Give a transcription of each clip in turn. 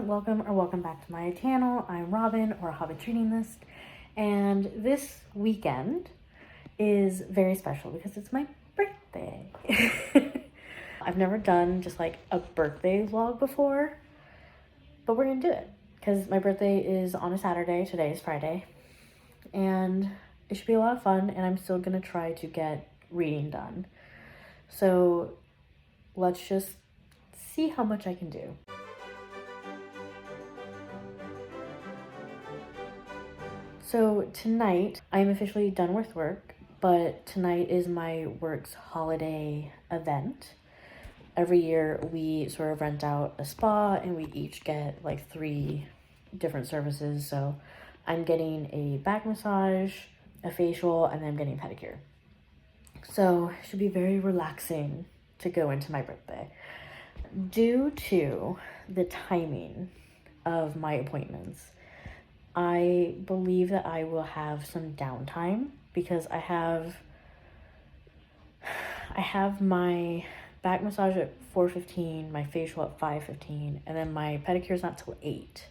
everyone, welcome back to my channel. I'm Robin, or Hobbit's Reading List, and this weekend is very special because it's my birthday. I've never done just like a birthday vlog before, but we're gonna do it because my birthday is on a Saturday. Today is Friday, and it should be a lot of fun, and I'm still gonna try to get reading done. So let's just see how much I can do. So tonight, I'm officially done with work, but tonight is my work's holiday event. Every year we sort of rent out a spa and we each get like 3 different services. So I'm getting a back massage, a facial, and then I'm getting a pedicure. So it should be very relaxing to go into my birthday. Due to the timing of my appointments, I believe that I will have some downtime because I have my back massage at 4:15, my facial at 5:15, and then my pedicure is not till 8,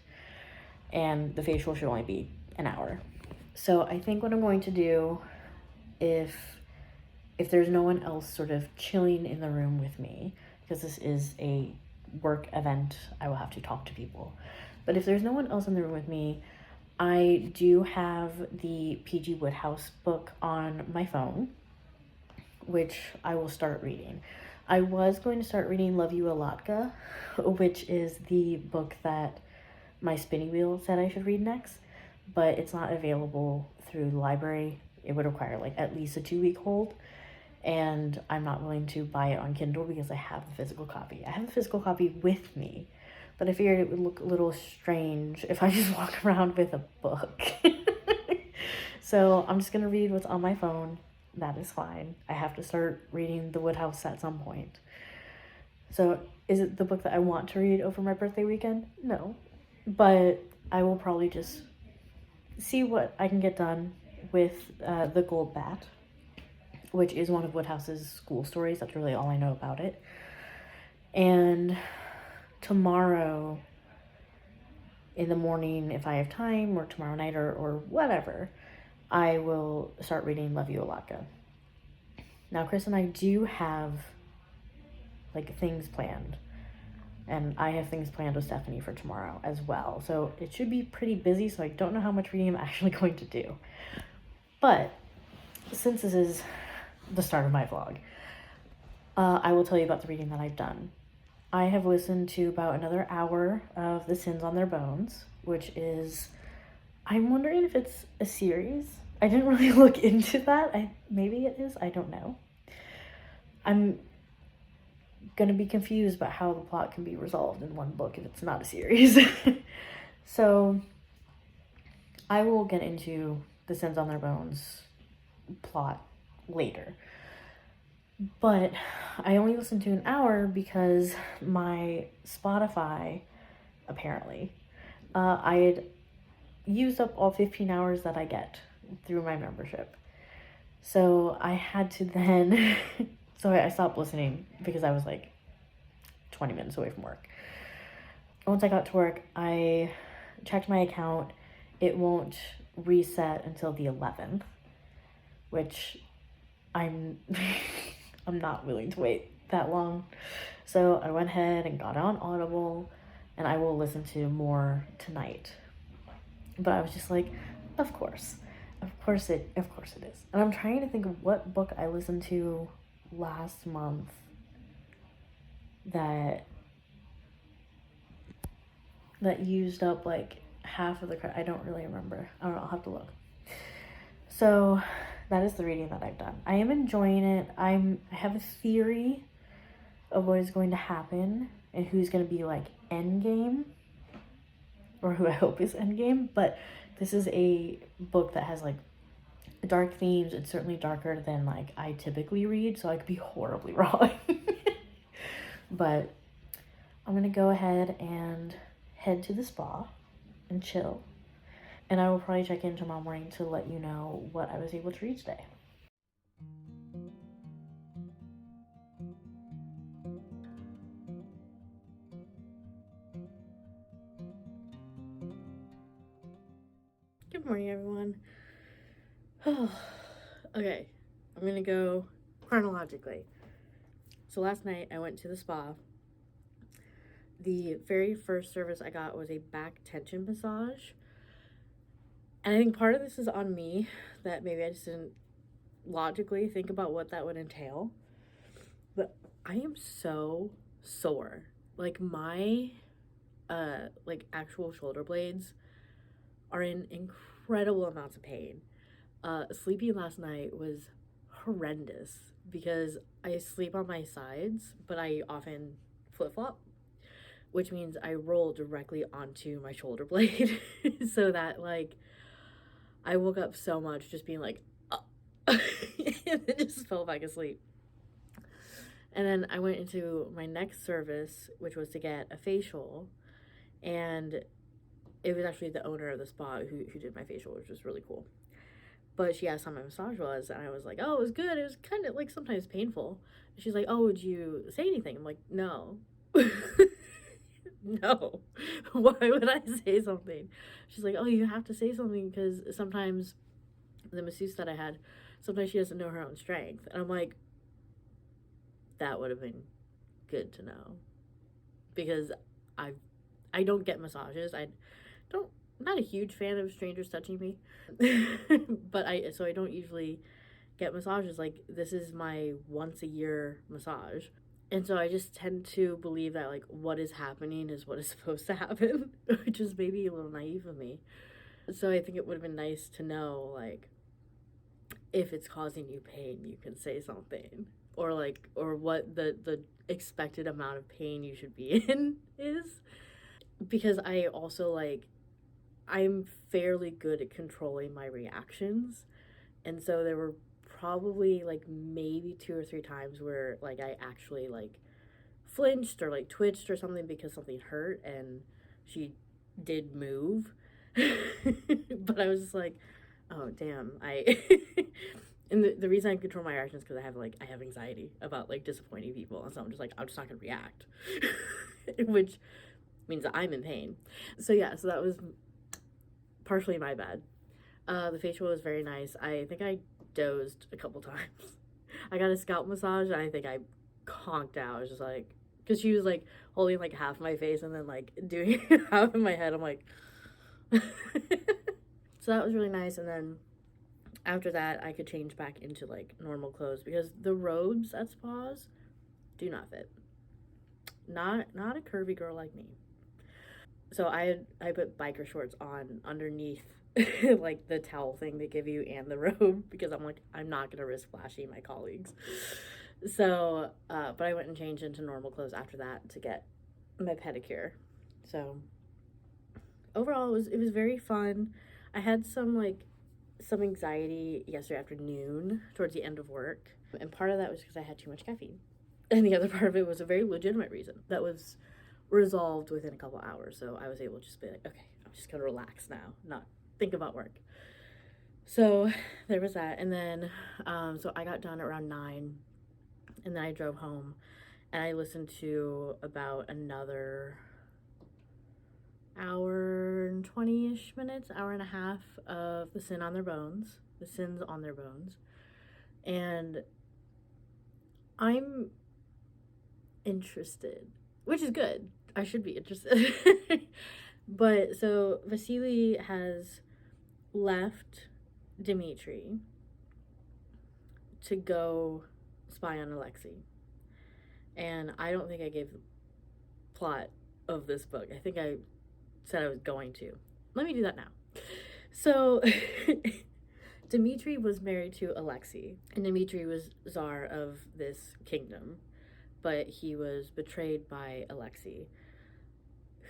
and the facial should only be an hour. So I think what I'm going to do, if there's no one else sort of chilling in the room with me, because this is a work event, I will have to talk to people. But if there's no one else in the room with me, I do have the P.G. Wodehouse book on my phone, which I will start reading. I was going to start reading Love You Alatka, which is the book that my spinning wheel said I should read next, but it's not available through the library. It would require like at least a 2-week hold, and I'm not willing to buy it on Kindle because I have the physical copy. I have the physical copy with me, but I figured it would look a little strange if I just walk around with a book. So I'm just gonna read what's on my phone. That is fine. I have to start reading the Wodehouse at some point. So is it the book that I want to read over my birthday weekend? No. But I will probably just see what I can get done with The Gold Bat, which is one of Wodehouse's school stories. That's really all I know about it. And tomorrow in the morning, if I have time, or tomorrow night, or whatever, I will start reading Love You Alatka. Now, Chris and I do have like things planned, and I have things planned with Stephanie for tomorrow as well. So it should be pretty busy, so I don't know how much reading I'm actually going to do. But since this is the start of my vlog, I will tell you about the reading that I've done. I have listened to about another hour of The Sins on Their Bones, which is, I'm wondering if it's a series. I didn't really look into that. Maybe it is, I don't know. I'm gonna be confused about how the plot can be resolved in one book if it's not a series. So I will get into The Sins on Their Bones plot later. But I only listened to an hour because my Spotify, apparently, I had used up all 15 hours that I get through my membership. So I had to then, so I stopped listening because I was like 20 minutes away from work. Once I got to work, I checked my account. It won't reset until the 11th, which I'm not willing to wait that long. So I went ahead and got on Audible, and I will listen to more tonight. But I was just like, of course it is. And I'm trying to think of what book I listened to last month that used up like half of the credit. I don't really remember. I don't know, I'll have to look. So that is the reading that I've done. I am enjoying it. I have a theory of what is going to happen and who's going to be like endgame, or who I hope is endgame. But this is a book that has like dark themes. It's certainly darker than like I typically read, so I could be horribly wrong. But I'm gonna go ahead and head to the spa and chill, and I will probably check in tomorrow morning to let you know what I was able to read today. Good morning, everyone. Okay, I'm gonna go chronologically. So last night I went to the spa. The very first service I got was a back tension massage. And I think part of this is on me, that maybe I just didn't logically think about what that would entail. But I am so sore. Like my actual shoulder blades are in incredible amounts of pain. Sleeping last night was horrendous because I sleep on my sides, but I often flip-flop, which means I roll directly onto my shoulder blade. So that, like, I woke up so much just being like, oh. And then just fell back asleep. And then I went into my next service, which was to get a facial, and it was actually the owner of the spa who did my facial, which was really cool. But she asked how my massage was, and I was like, oh, it was good. It was kind of, like, sometimes painful. And she's like, oh, would you say anything? I'm like, no. No. Why would I say something? She's like, oh, you have to say something because sometimes the masseuse that I had, sometimes she doesn't know her own strength. And I'm like, that would have been good to know. Because I don't get massages. I'm not a huge fan of strangers touching me. But I don't usually get massages. Like, this is my once a year massage. And so I just tend to believe that, like, what is happening is what is supposed to happen, which is maybe a little naive of me. So I think it would have been nice to know, like, if it's causing you pain, you can say something. Or, like, or what the expected amount of pain you should be in is. Because I also, like, I'm fairly good at controlling my reactions. And so there were probably, like, maybe 2 or 3 times where, like, I actually, like, flinched or, like, twitched or something because something hurt, and she did move. But I was just like, oh, damn. And the reason I control my reactions is because I have anxiety about, like, disappointing people. And so I'm just like, I'm just not going to react. Which means that I'm in pain. So, yeah, so that was partially my bad. The facial was very nice. I think I dozed a couple times. I got a scalp massage, and I think I conked out. I was just like, because she was, like, holding, like, half my face and then, like, doing half in my head. I'm like, so that was really nice. And then after that, I could change back into, like, normal clothes because the robes at spas do not fit. Not a curvy girl like me. So I put biker shorts on underneath like the towel thing they give you and the robe because I'm like, I'm not gonna risk flashing my colleagues. So but I went and changed into normal clothes after that to get my pedicure. So overall it was very fun. I had some anxiety yesterday afternoon towards the end of work, and part of that was because I had too much caffeine, and the other part of it was a very legitimate reason that was resolved within a couple hours. So I was able to just be like, okay, I'm just gonna relax now, not think about work. So there was that. And then so I got done around 9, and then I drove home, and I listened to about another hour and 20-ish minutes, hour and a half of the Sins on Their Bones. And I'm interested, which is good. I should be interested. But so Vasily has left Dimitri to go spy on Alexei. And I don't think I gave the plot of this book. I think I said I was going to. Let me do that now. So Dimitri was married to Alexei, and Dimitri was czar of this kingdom, but he was betrayed by Alexei,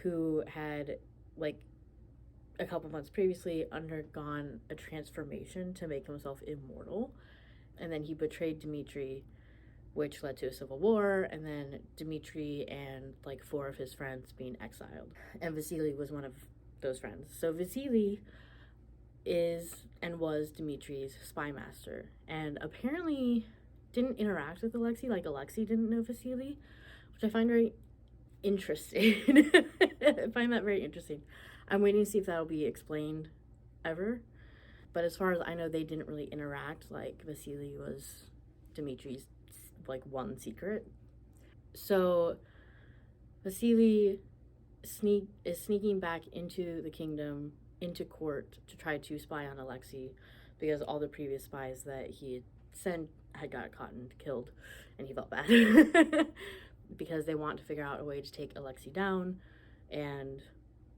who had, like, a couple months previously undergone a transformation to make himself immortal, and then he betrayed Dimitri, which led to a civil war, and then Dimitri and, like, 4 of his friends being exiled, and Vasily was one of those friends. So Vasily is and was Dimitri's spy master, and apparently didn't interact with Alexei, like Alexei didn't know Vasily, which I find very interesting. I find that very interesting. I'm waiting to see if that'll be explained ever. But as far as I know, they didn't really interact. Like, Vasily was Dimitri's, like, one secret. So Vasily is sneaking back into the kingdom, into court, to try to spy on Alexei, because all the previous spies that he had sent had got caught and killed, and he felt bad. Because they want to figure out a way to take Alexei down and,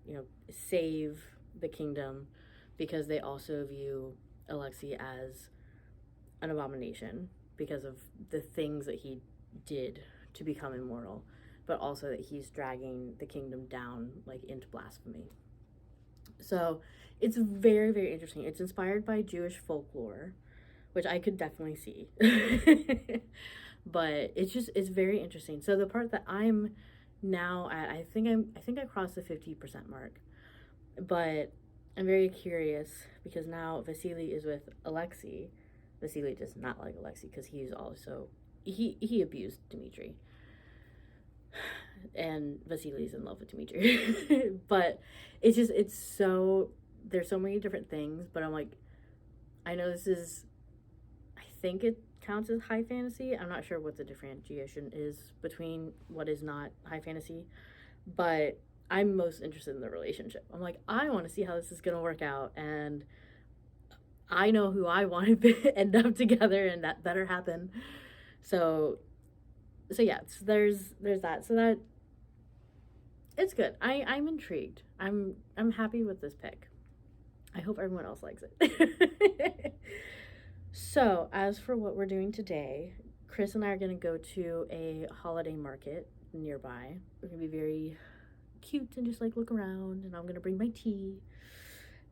you know, save the kingdom, because they also view Alexei as an abomination because of the things that he did to become immortal, but also that he's dragging the kingdom down, like, into blasphemy. So it's very, very interesting. It's inspired by Jewish folklore, which I could definitely see. But it's very interesting. So the part that I'm now at, I think I crossed the 50% mark. But I'm very curious because now Vasily is with Alexei. Vasily does not like Alexei because he's also he abused Dmitri. And Vasily's in love with Dmitri. But it's so, there's so many different things, but I'm like, I know this is, I think it counts as high fantasy. I'm not sure what the differentiation is between what is not high fantasy, but I'm most interested in the relationship. I'm like, I want to see how this is going to work out, and I know who I want to end up together, and that better happen. So yeah, so there's that. So that, it's good. I'm intrigued. I'm happy with this pick. I hope everyone else likes it. So, as for what we're doing today, Chris and I are going to go to a holiday market nearby. We're going to be very cute and just like look around, and I'm going to bring my tea.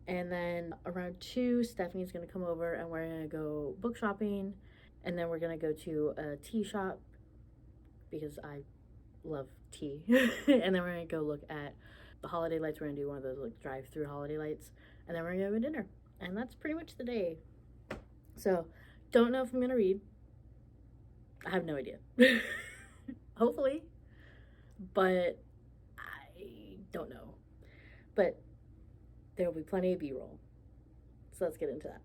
And then around 2, Stephanie's going to come over and we're going to go book shopping. And then we're going to go to a tea shop because I love tea. And then we're going to go look at the holiday lights. We're going to do one of those like drive-through holiday lights. And then we're going to go to dinner. And that's pretty much the day. So, don't know if I'm going to read. I have no idea. Hopefully. But I don't know. But there will be plenty of B-roll. So let's get into that.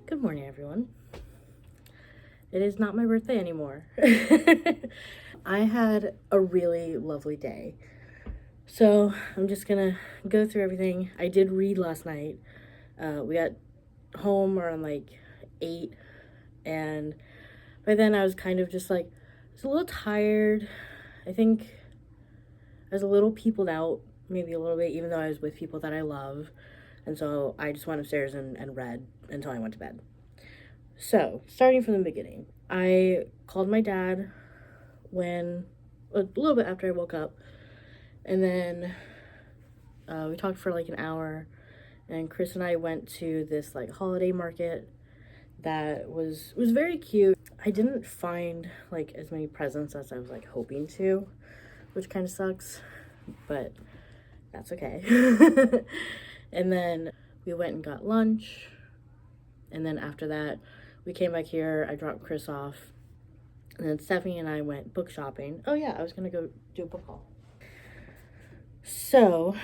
Good morning, everyone. It is not my birthday anymore. I had a really lovely day. So I'm just gonna go through everything. I did read last night. We got home around like 8, and by then I was kind of just like, I was a little tired. I think I was a little peopled out, maybe a little bit, even though I was with people that I love. And so I just went upstairs and read until I went to bed. So, starting from the beginning, I called my dad when, a little bit after I woke up, and then we talked for like an hour, and Chris and I went to this like holiday market that was very cute. I didn't find like as many presents as I was like hoping to, which kind of sucks, but that's okay. And then we went and got lunch, and then after that we came back here. I dropped Chris off, and then Stephanie and I went book shopping. Oh yeah, I was gonna go do a book haul. So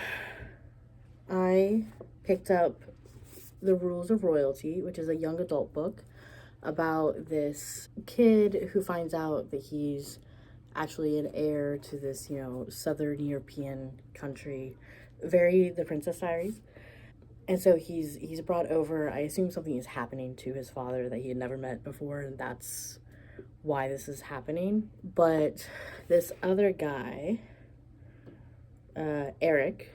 I picked up The Rules of Royalty, which is a young adult book about this kid who finds out that he's actually an heir to this, Southern European country, very The Princess Diaries. And so he's brought over. I assume something is happening to his father that he had never met before, and that's why this is happening. But this other guy, Eric,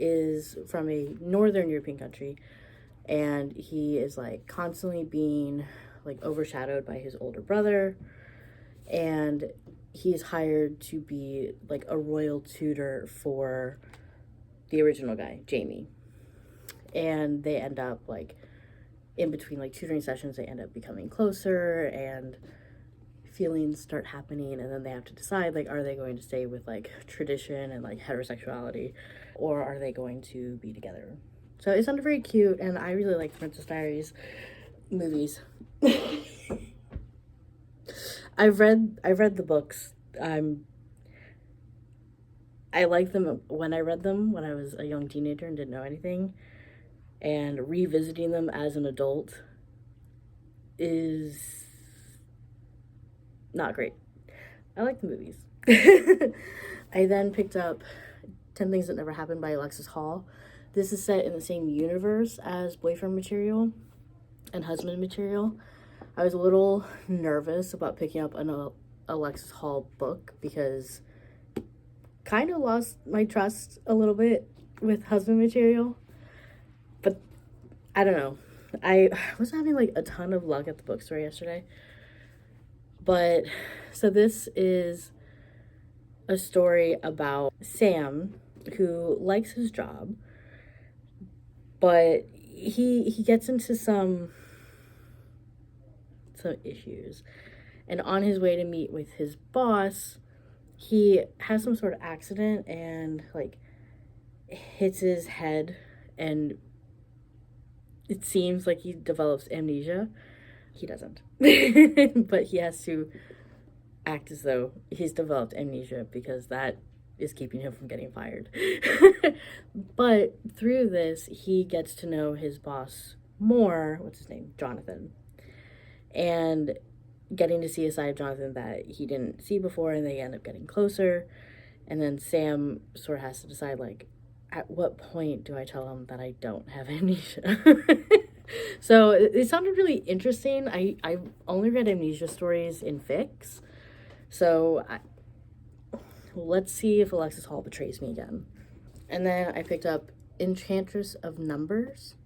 is from a Northern European country, and he is like constantly being like overshadowed by his older brother, and he's hired to be like a royal tutor for the original guy, Jamie. And they end up like in between like tutoring sessions, they end up becoming closer, and feelings start happening, and then they have to decide like, are they going to stay with like tradition and like heterosexuality, or are they going to be together? So it sounded very cute, and I really like Princess Diaries movies. I've read the books. I liked them when I read them when I was a young teenager and didn't know anything, and revisiting them as an adult is not great. I like the movies. I then picked up 10 Things That Never Happened by Alexis Hall. This is set in the same universe as Boyfriend Material and Husband Material. I was a little nervous about picking up an Alexis Hall book because kind of lost my trust a little bit with Husband Material. But I don't know. I was having like a ton of luck at the bookstore yesterday. But so this is a story about Sam, who likes his job, but he gets into some issues. And on his way to meet with his boss, he has some sort of accident and like hits his head, and it seems like he develops amnesia. He doesn't. But he has to act as though he's developed amnesia because that is keeping him from getting fired. But through this, he gets to know his boss more. What's his name? Jonathan. And getting to see a side of Jonathan that he didn't see before, and they end up getting closer. And then Sam sort of has to decide, like, at what point do I tell him that I don't have amnesia? So it sounded really interesting. I only read amnesia stories in fics. So let's see if Alexis Hall betrays me again. And then I picked up Enchantress of Numbers.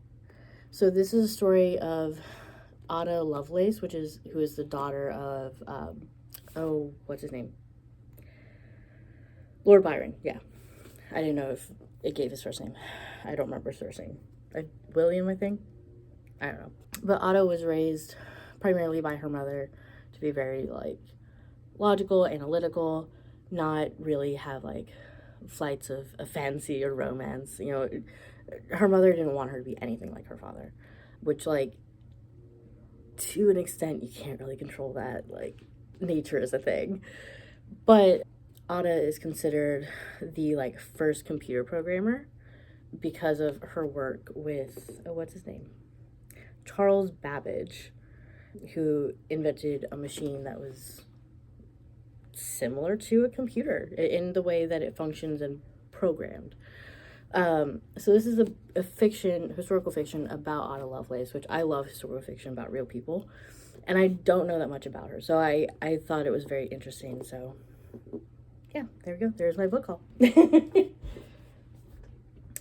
So this is a story of Ada Lovelace, who is the daughter of, what's his name? Lord Byron, yeah. I didn't know if it gave his first name. I don't remember his first name. William, I think? I don't know. But Ada was raised primarily by her mother to be very, like, logical, analytical, not really have, like, flights of fancy or romance. You know, her mother didn't want her to be anything like her father, which, like, to an extent, you can't really control that. Like, nature is a thing. But Ada is considered the, like, first computer programmer because of her work with, what's his name? Charles Babbage, who invented a machine that was similar to a computer in the way that it functions and programmed. So this is a historical fiction about Ada Lovelace, which I love historical fiction about real people, and I don't know that much about her, so I thought it was very interesting. So yeah, there we go. There's my book haul.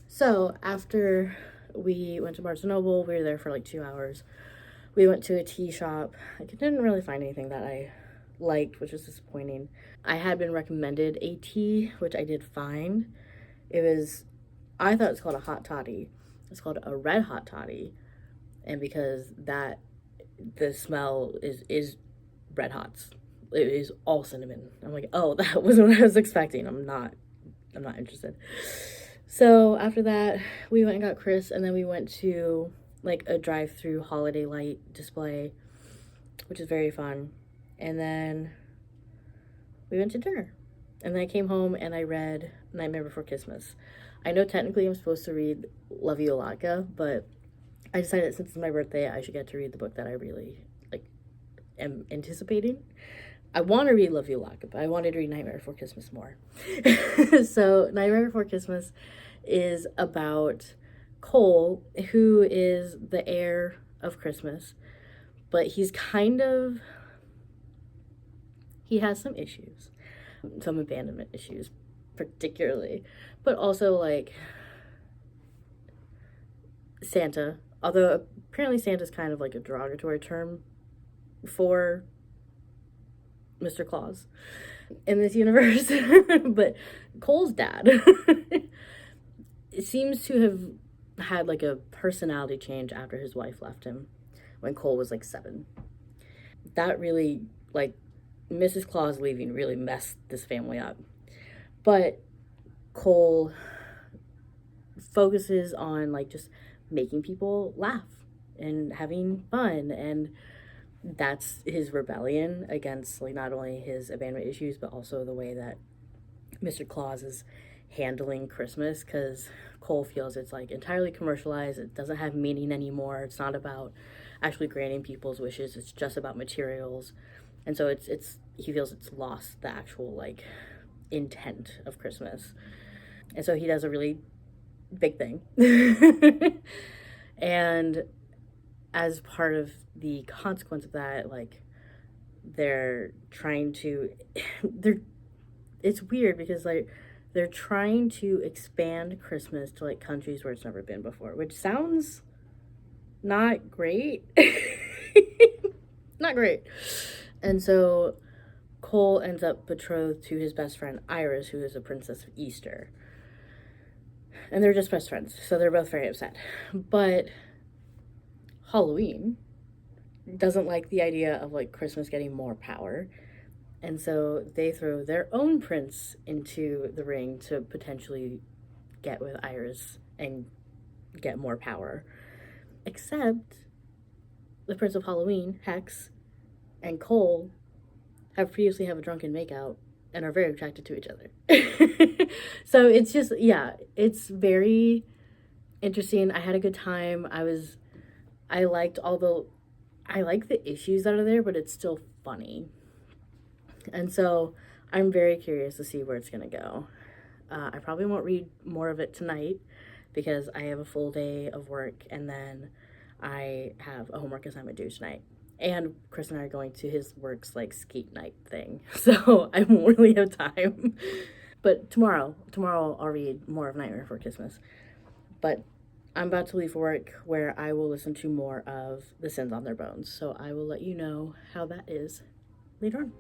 So after we went to Barnes & Noble, we were there for like 2 hours. We went to a tea shop. I didn't really find anything that I liked, which was disappointing. I had been recommended a tea, which I did find. I thought it's called a hot toddy. It's called a red hot toddy. And because that the smell is red hots. It is all cinnamon. I'm like, oh, that wasn't what I was expecting. I'm not interested. So after that, we went and got Chris, and then we went to like a drive-through holiday light display, which is very fun. And then we went to dinner. And then I came home and I read Nightmare Before Christmas. I know technically I'm supposed to read Love You Alatka, but I decided since it's my birthday, I should get to read the book that I really like am anticipating. I want to read Love You Alatka, but I wanted to read Nightmare Before Christmas more. So Nightmare Before Christmas is about Cole, who is the heir of Christmas, but he has some issues, some abandonment issues particularly, but also like Santa, although apparently Santa's kind of like a derogatory term for Mr. Claus in this universe. But Cole's dad seems to have had like a personality change after his wife left him when Cole was like 7. That really, like, Mrs. Claus leaving really messed this family up. But Cole focuses on like just making people laugh and having fun, and that's his rebellion against like not only his abandonment issues but also the way that Mr. Claus is handling Christmas, because Cole feels it's like entirely commercialized. It doesn't have meaning anymore. It's not about actually granting people's wishes. It's just about materials. And so it's he feels it's lost the actual like intent of Christmas. And so he does a really big thing. And as part of the consequence of that, like they're trying to it's weird because like they're trying to expand Christmas to like countries where it's never been before, which sounds not great. Not great. And so Cole ends up betrothed to his best friend Iris, who is a princess of Easter. And they're just best friends, so they're both very upset. But Halloween doesn't like the idea of like Christmas getting more power. And so they throw their own prince into the ring to potentially get with Iris and get more power. Except the Prince of Halloween, Hex, and Cole have previously have a drunken makeout and are very attracted to each other. So it's just, yeah, it's very interesting. I had a good time. I like the issues that are there, but it's still funny. And so I'm very curious to see where it's going to go. I probably won't read more of it tonight because I have a full day of work, and then I have a homework assignment due tonight. And Chris and I are going to his work's like skate night thing. So I won't really have time. But tomorrow I'll read more of Nightmare Before Christmas. But I'm about to leave for work where I will listen to more of The Sins on Their Bones. So I will let you know how that is later on.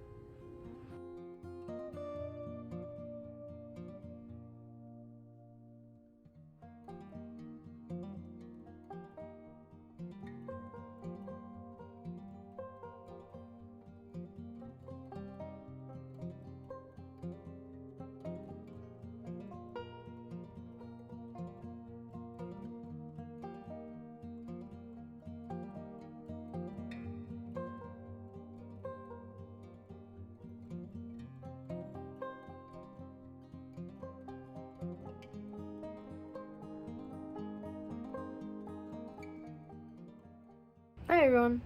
Hi everyone.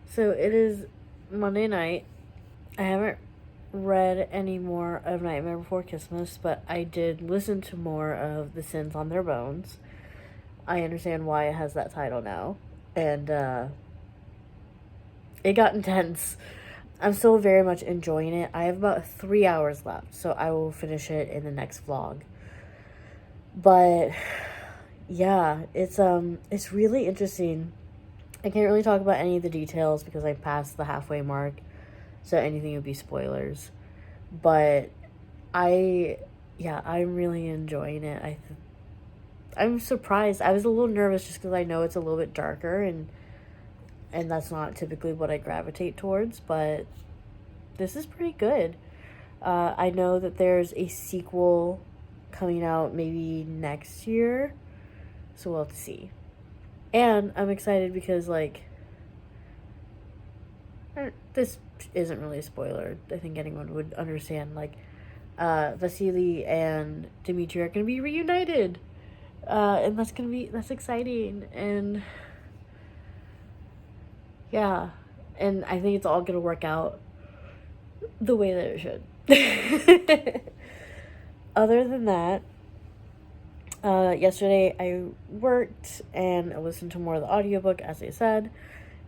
So it is Monday night. I haven't read any more of Nightmare Before Christmas, but I did listen to more of The Sins on Their Bones. I understand why it has that title now. And it got intense. I'm still very much enjoying it. I have about 3 hours left, so I will finish it in the next vlog. But yeah, it's really interesting. I can't really talk about any of the details because I passed the halfway mark, so anything would be spoilers. But I'm really enjoying it. I'm surprised. I was a little nervous just because I know it's a little bit darker, and and that's not typically what I gravitate towards, but this is pretty good. I know that there's a sequel coming out maybe next year, so we'll have to see. And I'm excited because, like, this isn't really a spoiler. I think anyone would understand. Like, Vasily and Dimitri are going to be reunited. And that's exciting. And yeah. And I think it's all going to work out the way that it should. Other than that, yesterday I worked and I listened to more of the audiobook, as I said.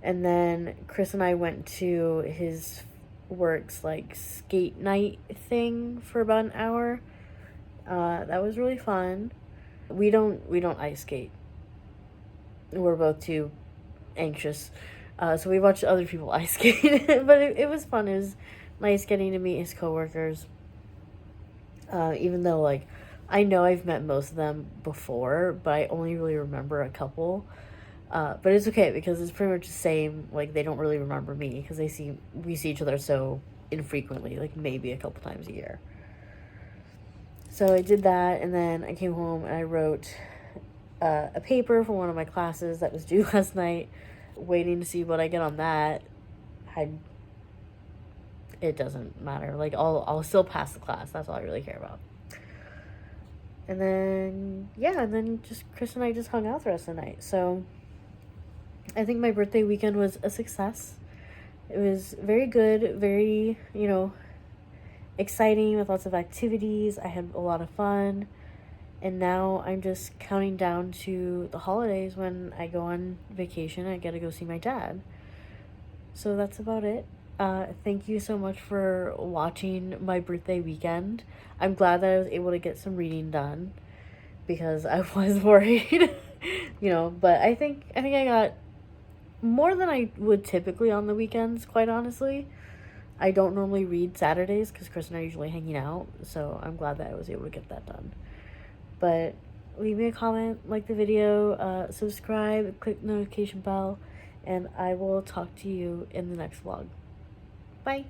And then Chris and I went to his work's, like, skate night thing for about an hour. That was really fun. We don't ice skate. We're both too anxious. So we watched other people ice skate. But it was fun. It was nice getting to meet his coworkers. Even though, like, I know I've met most of them before, but I only really remember a couple. But it's okay because it's pretty much the same. Like, they don't really remember me because we see each other so infrequently, like maybe a couple times a year. So I did that, and then I came home and I wrote a paper for one of my classes that was due last night, waiting to see what I get on that. It doesn't matter. Like, I'll still pass the class. That's all I really care about. And then, yeah, and then just Chris and I just hung out the rest of the night. So I think my birthday weekend was a success. It was very good, very, exciting with lots of activities. I had a lot of fun. And now I'm just counting down to the holidays when I go on vacation. I get to go see my dad. So that's about it. Thank you so much for watching my birthday weekend. I'm glad that I was able to get some reading done because I was worried, but I think I got more than I would typically on the weekends, quite honestly. I don't normally read Saturdays because Chris and I are usually hanging out, so I'm glad that I was able to get that done. But leave me a comment, like the video, subscribe, click the notification bell, and I will talk to you in the next vlog. Bye!